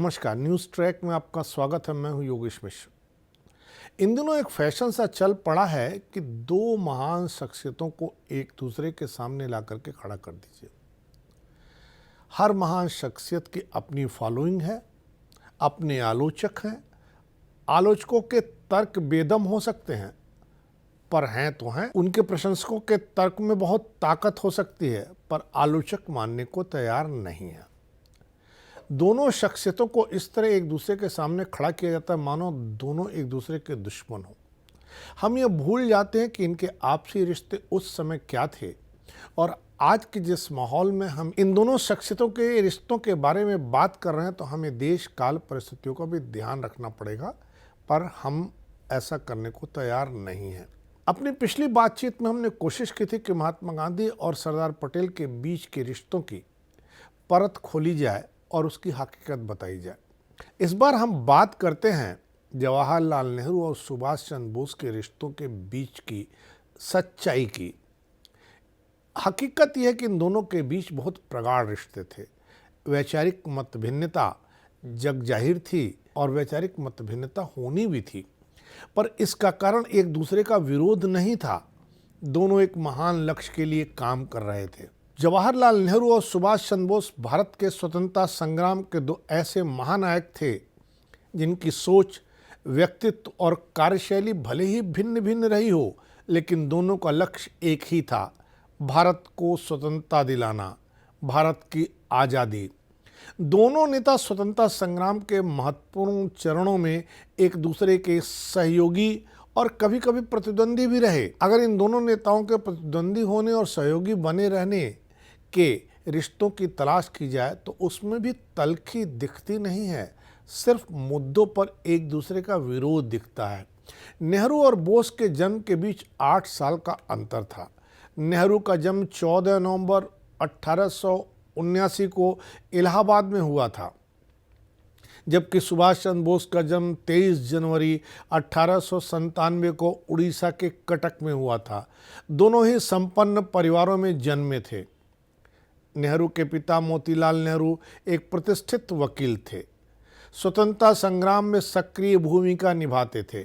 नमस्कार, news track में आपका स्वागत है। मैं हूं योगेश मिश्र। इन दिनों एक फैशन सा चल पड़ा है कि दो महान शख्सियतों को एक दूसरे के सामने ला करके खड़ा कर दीजिए। हर महान शख्सियत की अपनी फॉलोइंग है, अपने आलोचक हैं। आलोचकों के तर्क बेदम हो सकते हैं, पर हैं तो हैं। उनके प्रशंसकों के तर्क में बहुत ताकत हो सकती है, पर आलोचक मानने को तैयार नहीं है। दोनों शख्सियतों को इस तरह एक दूसरे के सामने खड़ा किया जाता है मानो दोनों एक दूसरे के दुश्मन हो। हम ये भूल जाते हैं कि इनके आपसी रिश्ते उस समय क्या थे, और आज के जिस माहौल में हम इन दोनों शख्सियतों के रिश्तों के बारे में बात कर रहे हैं, तो हमें देश काल परिस्थितियों का भी ध्यान रखना पड़ेगा, पर हम ऐसा करने को तैयार नहीं हैं। अपनी पिछली बातचीत में हमने कोशिश की थी कि महात्मा गांधी और सरदार पटेल के बीच के रिश्तों की परत खोली जाए और उसकी हकीकत बताई जाए। इस बार हम बात करते हैं जवाहरलाल नेहरू और सुभाष चंद्र बोस के रिश्तों के बीच की सच्चाई की। हकीकत यह है कि इन दोनों के बीच बहुत प्रगाढ़ रिश्ते थे। वैचारिक मतभिन्नता जग जाहिर थी और वैचारिक मतभिन्नता होनी भी थी, पर इसका कारण एक दूसरे का विरोध नहीं था। दोनों एक महान लक्ष्य के लिए काम कर रहे थे। जवाहरलाल नेहरू और सुभाष चंद्र बोस भारत के स्वतंत्रता संग्राम के दो ऐसे महानायक थे जिनकी सोच, व्यक्तित्व और कार्यशैली भले ही भिन्न भिन्न रही हो, लेकिन दोनों का लक्ष्य एक ही था, भारत को स्वतंत्रता दिलाना, भारत की आज़ादी। दोनों नेता स्वतंत्रता संग्राम के महत्वपूर्ण चरणों में एक दूसरे के सहयोगी और कभी कभी प्रतिद्वंदी भी रहे। अगर इन दोनों नेताओं के प्रतिद्वंदी होने और सहयोगी बने रहने के रिश्तों की तलाश की जाए तो उसमें भी तल्खी दिखती नहीं है, सिर्फ मुद्दों पर एक दूसरे का विरोध दिखता है। नेहरू और बोस के जन्म के बीच 8 साल का अंतर था। नेहरू का जन्म 14 नवंबर 1879 को इलाहाबाद में हुआ था, जबकि सुभाष चंद्र बोस का जन्म 23 जनवरी 1897 को उड़ीसा के कटक में हुआ था। दोनों ही संपन्न परिवारों में जन्मे थे। नेहरू के पिता मोतीलाल नेहरू एक प्रतिष्ठित वकील थे, स्वतंत्रता संग्राम में सक्रिय भूमिका निभाते थे।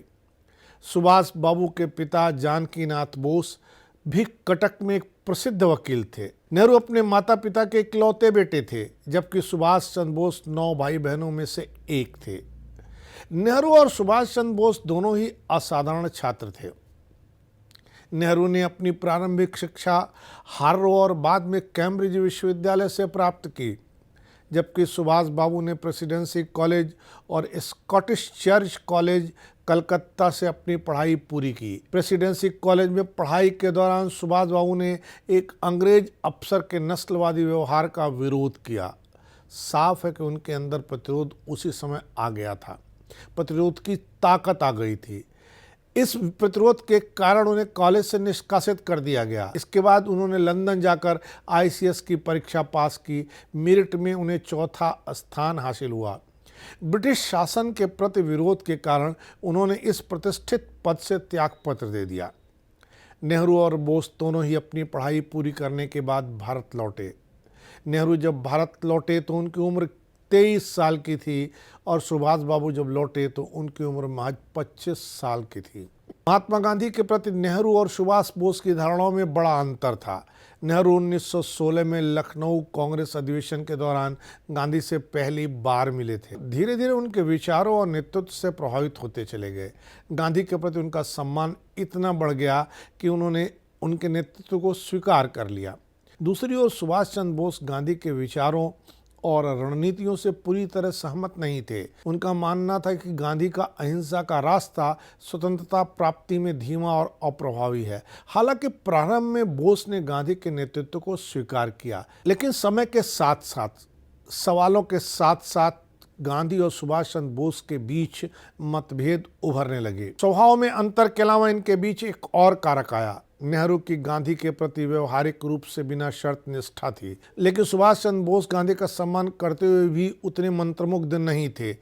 सुभाष बाबू के पिता जानकीनाथ बोस भी कटक में एक प्रसिद्ध वकील थे। नेहरू अपने माता पिता के इकलौते बेटे थे, जबकि सुभाष चंद्र बोस 9 भाई बहनों में से एक थे। नेहरू और सुभाष चंद्र बोस दोनों ही असाधारण छात्र थे। नेहरू ने अपनी प्रारंभिक शिक्षा हार्वर्ड और बाद में कैम्ब्रिज विश्वविद्यालय से प्राप्त की, जबकि सुभाष बाबू ने प्रेसिडेंसी कॉलेज और स्कॉटिश चर्च कॉलेज कलकत्ता से अपनी पढ़ाई पूरी की। प्रेसिडेंसी कॉलेज में पढ़ाई के दौरान सुभाष बाबू ने एक अंग्रेज अफसर के नस्लवादी व्यवहार का विरोध किया। साफ है कि उनके अंदर प्रतिरोध उसी समय आ गया था, प्रतिरोध की ताकत आ गई थी। इस प्रतिरोध के कारण उन्हें कॉलेज से निष्कासित कर दिया गया। इसके बाद उन्होंने लंदन जाकर ICS की परीक्षा पास की। मेरिट में उन्हें 4था स्थान हासिल हुआ। ब्रिटिश शासन के प्रति विरोध के कारण उन्होंने इस प्रतिष्ठित पद से त्यागपत्र दे दिया। नेहरू और बोस दोनों ही अपनी पढ़ाई पूरी करने के बाद भारत लौटे। नेहरू जब भारत लौटे तो उनकी उम्र 23 साल की थी और सुभाष बाबू जब लौटे तो उनकी उम्र महज 25 साल की थी। महात्मा गांधी के प्रति नेहरू और सुभाष बोस की धारणाओं में बड़ा अंतर था। नेहरू 1916 में लखनऊ कांग्रेस अधिवेशन के दौरान गांधी से पहली बार मिले थे। धीरे धीरे उनके विचारों और नेतृत्व से प्रभावित होते चले गए। गांधी के प्रति उनका सम्मान इतना बढ़ गया कि उन्होंने उनके नेतृत्व को स्वीकार कर लिया। दूसरी ओर सुभाष चंद्र बोस गांधी के विचारों और रणनीतियों से पूरी तरह सहमत नहीं थे। उनका मानना था कि गांधी का अहिंसा का रास्ता स्वतंत्रता प्राप्ति में धीमा और अप्रभावी है। हालांकि प्रारंभ में बोस ने गांधी के नेतृत्व को स्वीकार किया, लेकिन समय के साथ साथ, सवालों के साथ साथ गांधी और सुभाष चंद्र बोस के बीच मतभेद उभरने लगे। स्वभाव में अंतर के अलावा इनके बीच एक और कारक आया। नेहरू की गांधी के प्रति व्यवहारिक रूप से बिना शर्त निष्ठा थी, लेकिन सुभाष चंद्र बोस गांधी का सम्मान करते हुए भी उतने मंत्रमुग्ध नहीं थे।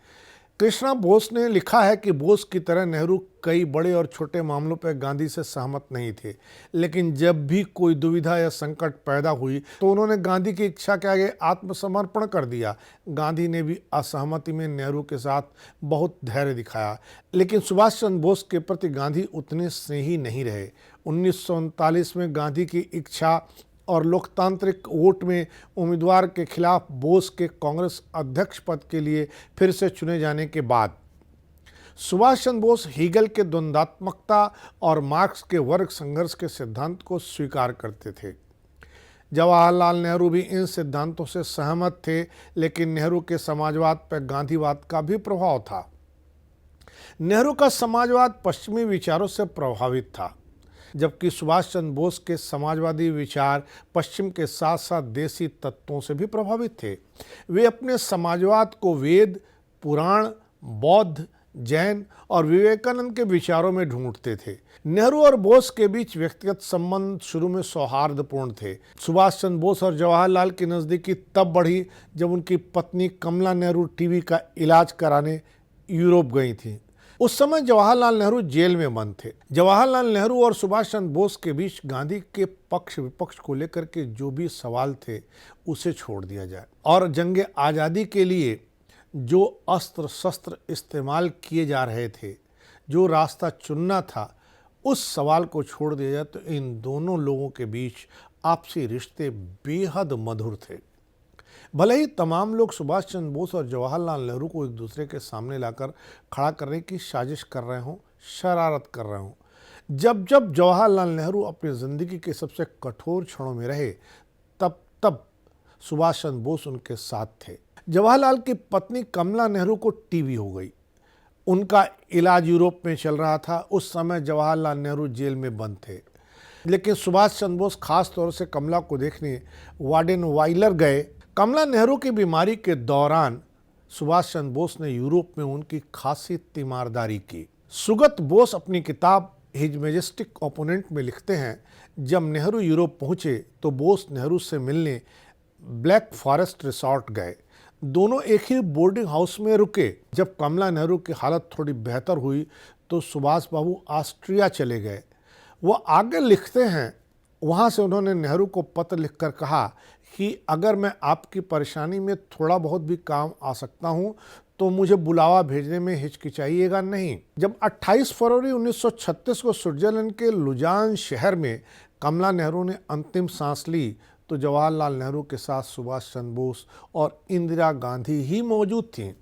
कृष्णा बोस ने लिखा है कि बोस की तरह नेहरू कई बड़े और छोटे मामलों पर गांधी से सहमत नहीं थे, लेकिन जब भी कोई दुविधा या संकट पैदा हुई तो उन्होंने गांधी की इच्छा के आगे आत्मसमर्पण कर दिया। गांधी ने भी असहमति में नेहरू के साथ बहुत धैर्य दिखाया, लेकिन सुभाष चंद्र बोस के प्रति गांधी उतने स्नेही नहीं रहे। 1939 में गांधी की इच्छा और लोकतांत्रिक वोट में उम्मीदवार के खिलाफ बोस के कांग्रेस अध्यक्ष पद के लिए फिर से चुने जाने के बाद सुभाष चंद्र बोस हीगल के द्वंद्वात्मकता और मार्क्स के वर्ग संघर्ष के सिद्धांत को स्वीकार करते थे। जवाहरलाल नेहरू भी इन सिद्धांतों से सहमत थे, लेकिन नेहरू के समाजवाद पर गांधीवाद का भी प्रभाव था। नेहरू का समाजवाद पश्चिमी विचारों से प्रभावित था, जबकि सुभाष चंद्र बोस के समाजवादी विचार पश्चिम के साथ साथ देसी तत्वों से भी प्रभावित थे। वे अपने समाजवाद को वेद, पुराण, बौद्ध, जैन और विवेकानंद के विचारों में ढूंढते थे। नेहरू और बोस के बीच व्यक्तिगत संबंध शुरू में सौहार्दपूर्ण थे। सुभाष चंद्र बोस और जवाहरलाल की नज़दीकी तब बढ़ी जब उनकी पत्नी कमला नेहरू टीबी का इलाज कराने यूरोप गई थी। उस समय जवाहरलाल नेहरू जेल में बंद थे। जवाहरलाल नेहरू और सुभाष चंद्र बोस के बीच गांधी के पक्ष विपक्ष को लेकर के जो भी सवाल थे उसे छोड़ दिया जाए और जंग आज़ादी के लिए जो अस्त्र शस्त्र इस्तेमाल किए जा रहे थे, जो रास्ता चुनना था, उस सवाल को छोड़ दिया जाए तो इन दोनों लोगों के बीच आपसी रिश्ते बेहद मधुर थे। भले ही तमाम लोग सुभाष चंद्र बोस और जवाहरलाल नेहरू को एक दूसरे के सामने लाकर खड़ा करने की साजिश कर रहे हों, शरारत कर रहे हों, जब जब जवाहरलाल नेहरू अपनी ज़िंदगी के सबसे कठोर क्षणों में रहे, तब तब सुभाष चंद्र बोस उनके साथ थे। जवाहरलाल की पत्नी कमला नेहरू को टीबी हो गई। उनका इलाज यूरोप में चल रहा था। उस समय जवाहरलाल नेहरू जेल में बंद थे, लेकिन सुभाष चंद्र बोस खास तौर से कमला को देखने वाडेनवाइलर गए। कमला नेहरू की बीमारी के दौरान सुभाष चंद्र बोस ने यूरोप में उनकी खासी तीमारदारी की। सुगत बोस अपनी किताब हिज मैजेस्टिक ओपोनेंट में लिखते हैं, जब नेहरू यूरोप पहुंचे तो बोस नेहरू से मिलने ब्लैक फॉरेस्ट रिसॉर्ट गए। दोनों एक ही बोर्डिंग हाउस में रुके। जब कमला नेहरू की हालत थोड़ी बेहतर हुई तो सुभाष बाबू ऑस्ट्रिया चले गए। वो आगे लिखते हैं, वहाँ से उन्होंने नेहरू को पत्र लिखकर कहा कि अगर मैं आपकी परेशानी में थोड़ा बहुत भी काम आ सकता हूँ तो मुझे बुलावा भेजने में हिचकिचाइएगा नहीं। जब 28 फरवरी 1936 को स्विट्जरलैंड के लुजान शहर में कमला नेहरू ने अंतिम सांस ली तो जवाहरलाल नेहरू के साथ सुभाष चंद्र बोस और इंदिरा गांधी ही मौजूद थीं।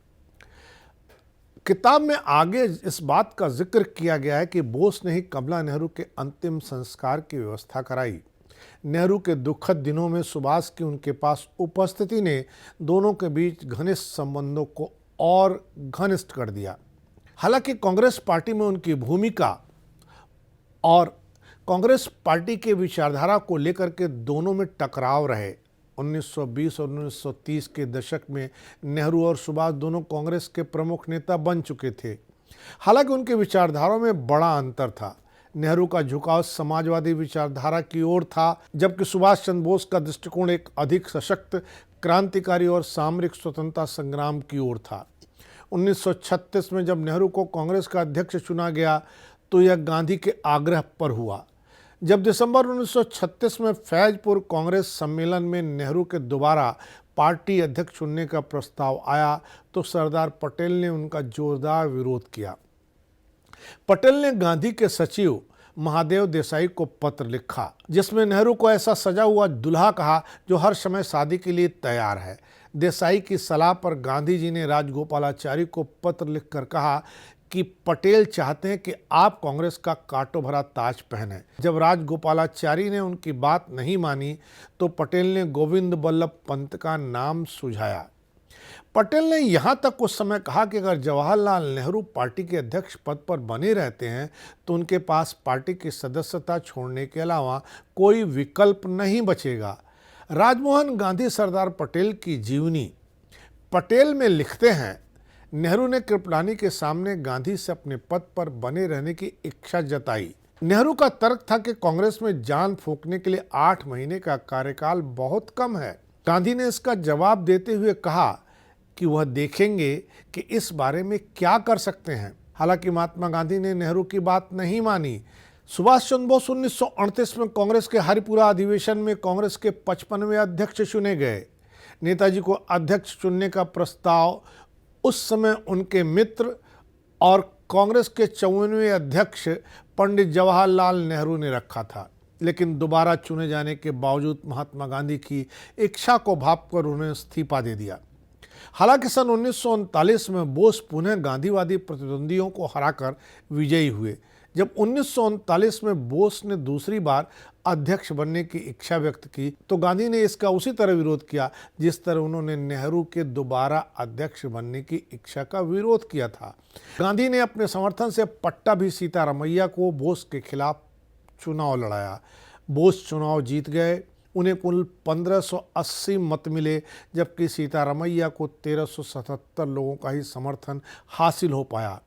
किताब में आगे इस बात का जिक्र किया गया है कि बोस ने ही कमला नेहरू के अंतिम संस्कार की व्यवस्था कराई। नेहरू के दुखद दिनों में सुभाष की उनके पास उपस्थिति ने दोनों के बीच घनिष्ठ संबंधों को और घनिष्ठ कर दिया। हालांकि कांग्रेस पार्टी में उनकी भूमिका और कांग्रेस पार्टी के विचारधारा को लेकर के दोनों में टकराव रहे। 1920 और 1930 के दशक में नेहरू और सुभाष दोनों कांग्रेस के प्रमुख नेता बन चुके थे। हालांकि उनके विचारधाराओं में बड़ा अंतर था। नेहरू का झुकाव समाजवादी विचारधारा की ओर था, जबकि सुभाष चंद्र बोस का दृष्टिकोण एक अधिक सशक्त, क्रांतिकारी और सामरिक स्वतंत्रता संग्राम की ओर था। 1936 में जब नेहरू को कांग्रेस का अध्यक्ष चुना गया तो यह गांधी के आग्रह पर हुआ। जब दिसंबर 1936 में फैजपुर कांग्रेस सम्मेलन में नेहरू के दोबारा पार्टी अध्यक्ष चुनने का प्रस्ताव आया तो सरदार पटेल ने उनका जोरदार विरोध किया। पटेल ने गांधी के सचिव महादेव देसाई को पत्र लिखा, जिसमें नेहरू को ऐसा सजा हुआ दूल्हा कहा जो हर समय शादी के लिए तैयार है। देसाई की सलाह पर गांधी जी ने राजगोपालाचारी को पत्र लिखकर कहा कि पटेल चाहते हैं कि आप कांग्रेस का कांटो भरा ताज पहने। जब राजगोपालाचारी ने उनकी बात नहीं मानी तो पटेल ने गोविंद बल्लभ पंत का नाम सुझाया। पटेल ने यहाँ तक उस समय कहा कि अगर जवाहरलाल नेहरू पार्टी के अध्यक्ष पद पर बने रहते हैं तो उनके पास पार्टी की सदस्यता छोड़ने के अलावा कोई विकल्प नहीं बचेगा। राजमोहन गांधी सरदार पटेल की जीवनी पटेल में लिखते हैं, नेहरू ने कृपलानी के सामने गांधी से अपने पद पर बने रहने की इच्छा जताई। नेहरू का तर्क था कि कांग्रेस में जान फूंकने के लिए 8 महीने का कार्यकाल बहुत कम है। गांधी ने इसका जवाब देते हुए कहा कि वह देखेंगे कि इस बारे में क्या कर सकते हैं। हालांकि महात्मा गांधी ने नेहरू की बात नहीं मानी। सुभाष चंद्र बोस 1938 में कांग्रेस के हरिपुरा अधिवेशन में कांग्रेस के 55वें अध्यक्ष चुने गए। नेताजी को अध्यक्ष चुनने का प्रस्ताव उस समय उनके मित्र और कांग्रेस के 54वें अध्यक्ष पंडित जवाहरलाल नेहरू ने रखा था, लेकिन दोबारा चुने जाने के बावजूद महात्मा गांधी की इच्छा को भांपकर उन्होंने इस्तीफा दे दिया। हालांकि सन 1939 में बोस पुनः गांधीवादी प्रतिद्वंदियों को हराकर विजयी हुए। जब 1939 में बोस ने दूसरी बार अध्यक्ष बनने की इच्छा व्यक्त की तो गांधी ने इसका उसी तरह विरोध किया जिस तरह उन्होंने नेहरू के दोबारा अध्यक्ष बनने की इच्छा का विरोध किया था। गांधी ने अपने समर्थन से पट्टाभी सीतारामैया को बोस के खिलाफ चुनाव लड़ाया। बोस चुनाव जीत गए। उन्हें कुल 1580 मत मिले, जबकि सीतारामैया को 1377 लोगों का ही समर्थन हासिल हो पाया।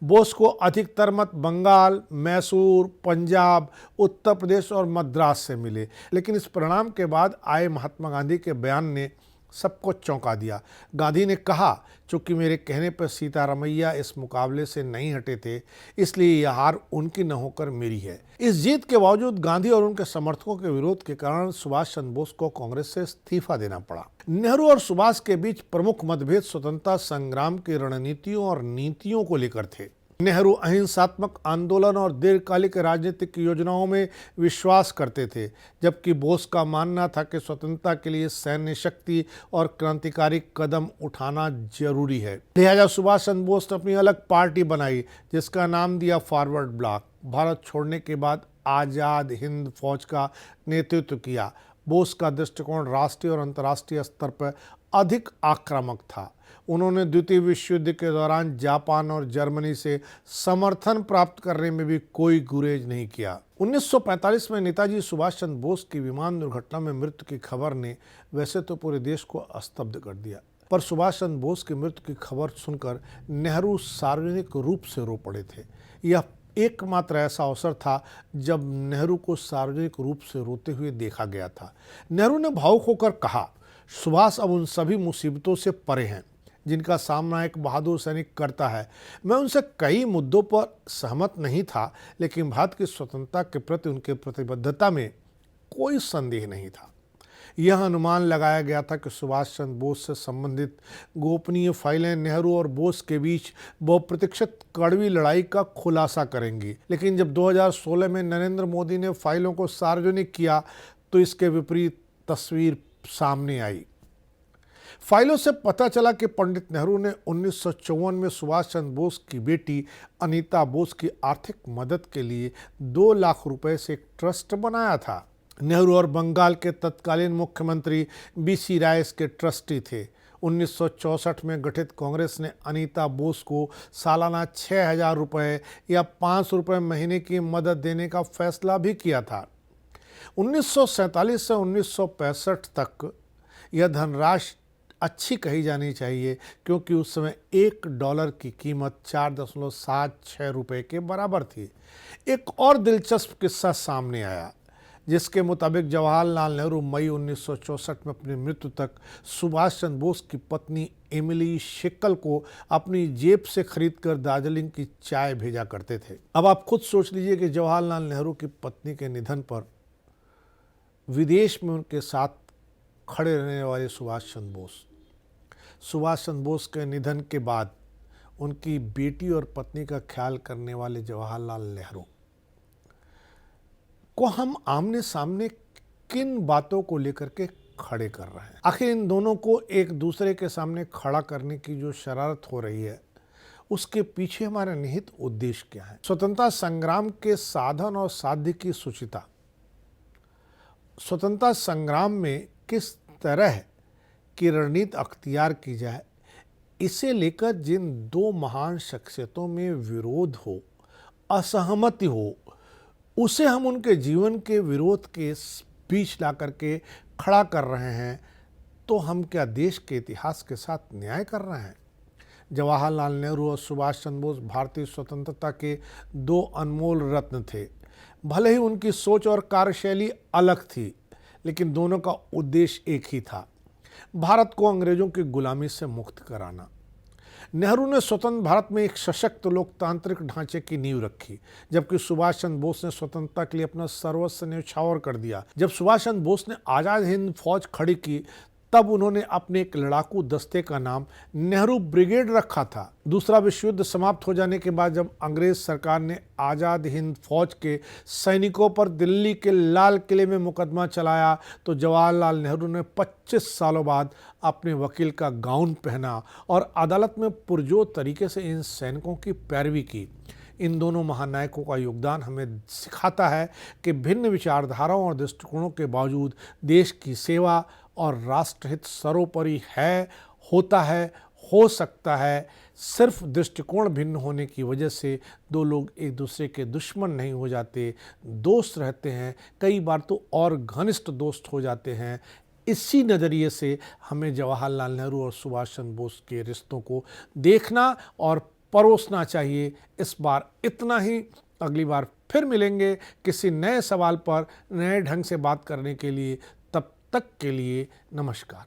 बोस को अधिकतर मत बंगाल, मैसूर, पंजाब, उत्तर प्रदेश और मद्रास से मिले, लेकिन इस परिणाम के बाद आए महात्मा गांधी के बयान ने सबको चौंका दिया। गांधी ने कहा, चूंकि मेरे कहने पर सीतारामैया इस मुकाबले से नहीं हटे थे, इसलिए यह हार उनकी न होकर मेरी है। इस जीत के बावजूद गांधी और उनके समर्थकों के विरोध के कारण सुभाष चंद्र बोस को कांग्रेस से इस्तीफा देना पड़ा। नेहरू और सुभाष के बीच प्रमुख मतभेद स्वतंत्रता संग्राम की रणनीतियों और नीतियों को लेकर थे। नेहरू अहिंसात्मक आंदोलन और दीर्घकालिक राजनीतिक योजनाओं में विश्वास करते थे, जबकि बोस का मानना था कि स्वतंत्रता के लिए सैन्य शक्ति और क्रांतिकारी कदम उठाना जरूरी है। लिहाजा सुभाष चंद्र बोस ने अपनी अलग पार्टी बनाई जिसका नाम दिया फॉरवर्ड ब्लॉक। भारत छोड़ने के बाद आज़ाद हिंद फौज का नेतृत्व किया। बोस का दृष्टिकोण राष्ट्रीय और अंतर्राष्ट्रीय स्तर पर अधिक आक्रामक था। उन्होंने द्वितीय विश्व युद्ध के दौरान जापान और जर्मनी से समर्थन प्राप्त करने में भी कोई गुरेज नहीं किया। 1945 में नेताजी सुभाष चंद्र बोस की विमान दुर्घटना में मृत्यु की खबर ने वैसे तो पूरे देश को स्तब्ध कर दिया, पर सुभाष चंद्र बोस की मृत्यु की खबर सुनकर नेहरू सार्वजनिक रूप से रो पड़े थे। यह एकमात्र ऐसा अवसर था जब नेहरू को सार्वजनिक रूप से रोते हुए देखा गया था। नेहरू ने भावुक होकर कहा, सुभाष अब उन सभी मुसीबतों से परे हैं जिनका सामना एक बहादुर सैनिक करता है। मैं उनसे कई मुद्दों पर सहमत नहीं था, लेकिन भारत की स्वतंत्रता के प्रति उनकी प्रतिबद्धता में कोई संदेह नहीं था। यह अनुमान लगाया गया था कि सुभाष चंद्र बोस से संबंधित गोपनीय फाइलें नेहरू और बोस के बीच बहुप्रतीक्षित कड़वी लड़ाई का खुलासा करेंगी, लेकिन जब 2016 में नरेंद्र मोदी ने फाइलों को सार्वजनिक किया तो इसके विपरीत तस्वीर सामने आई। फाइलों से पता चला कि पंडित नेहरू ने 1954 में सुभाष चंद्र बोस की बेटी अनीता बोस की आर्थिक मदद के लिए 2 लाख रुपए से एक ट्रस्ट बनाया था। नेहरू और बंगाल के तत्कालीन मुख्यमंत्री बीसी राय इसके ट्रस्टी थे। 1964 में गठित कांग्रेस ने अनीता बोस को सालाना 6,000 रुपये या 500 रुपये महीने की मदद देने का फैसला भी किया था। 1947 से 1965 तक यह धनराशि अच्छी कही जानी चाहिए, क्योंकि उस समय $1 की कीमत 4.76 रुपये के बराबर थी। एक और दिलचस्प किस्सा सामने आया, जिसके मुताबिक जवाहरलाल नेहरू मई 1964 में अपनी मृत्यु तक सुभाष चंद्र बोस की पत्नी एमिली शेक्कल को अपनी जेब से खरीदकर दार्जिलिंग की चाय भेजा करते थे। अब आप खुद सोच लीजिए कि जवाहरलाल नेहरू की पत्नी के निधन पर विदेश में उनके साथ खड़े रहने वाले सुभाष चंद्र बोस के निधन के बाद उनकी बेटी और पत्नी का ख्याल करने वाले जवाहरलाल नेहरू को हम आमने सामने किन बातों को लेकर के खड़े कर रहे हैं। आखिर इन दोनों को एक दूसरे के सामने खड़ा करने की जो शरारत हो रही है, उसके पीछे हमारा निहित उद्देश्य क्या है। स्वतंत्रता संग्राम के साधन और साध्य की सूचिता, स्वतंत्रता संग्राम में किस तरह की रणनीति अख्तियार की जाए, इसे लेकर जिन 2 महान शख्सियतों में विरोध हो, असहमति हो, उसे हम उनके जीवन के विरोध के बीच ला करके खड़ा कर रहे हैं, तो हम क्या देश के इतिहास के साथ न्याय कर रहे हैं। जवाहरलाल नेहरू और सुभाष चंद्र बोस भारतीय स्वतंत्रता के 2 अनमोल रत्न थे। भले ही उनकी सोच और कार्यशैली अलग थी, लेकिन दोनों का उद्देश्य एक ही था। भारत को अंग्रेजों की गुलामी से मुक्त कराना। नेहरू ने स्वतंत्र भारत में एक सशक्त लोकतांत्रिक ढांचे की नींव रखी, जबकि सुभाष चंद्र बोस ने स्वतंत्रता के लिए अपना सर्वस्व न्यौछावर कर दिया। जब सुभाष चंद्र बोस ने आज़ाद हिंद फौज खड़ी की, तब उन्होंने अपने एक लड़ाकू दस्ते का नाम नेहरू ब्रिगेड रखा था। दूसरा विश्व युद्ध समाप्त हो जाने के बाद जब अंग्रेज सरकार ने आज़ाद हिंद फौज के सैनिकों पर दिल्ली के लाल किले में मुकदमा चलाया, तो जवाहरलाल नेहरू ने 25 सालों बाद अपने वकील का गाउन पहना और अदालत में पुरजोर तरीके से इन सैनिकों की पैरवी की। इन दोनों महानायकों का योगदान हमें सिखाता है कि भिन्न विचारधाराओं और दृष्टिकोणों के बावजूद देश की सेवा और राष्ट्रहित सर्वोपरि है, होता है, हो सकता है। सिर्फ दृष्टिकोण भिन्न होने की वजह से दो लोग एक दूसरे के दुश्मन नहीं हो जाते, दोस्त रहते हैं, कई बार तो और घनिष्ठ दोस्त हो जाते हैं। इसी नज़रिए से हमें जवाहरलाल नेहरू और सुभाष चंद्र बोस के रिश्तों को देखना और परोसना चाहिए। इस बार इतना ही। अगली बार फिर मिलेंगे किसी नए सवाल पर नए ढंग से बात करने के लिए। तब तक के लिए नमस्कार।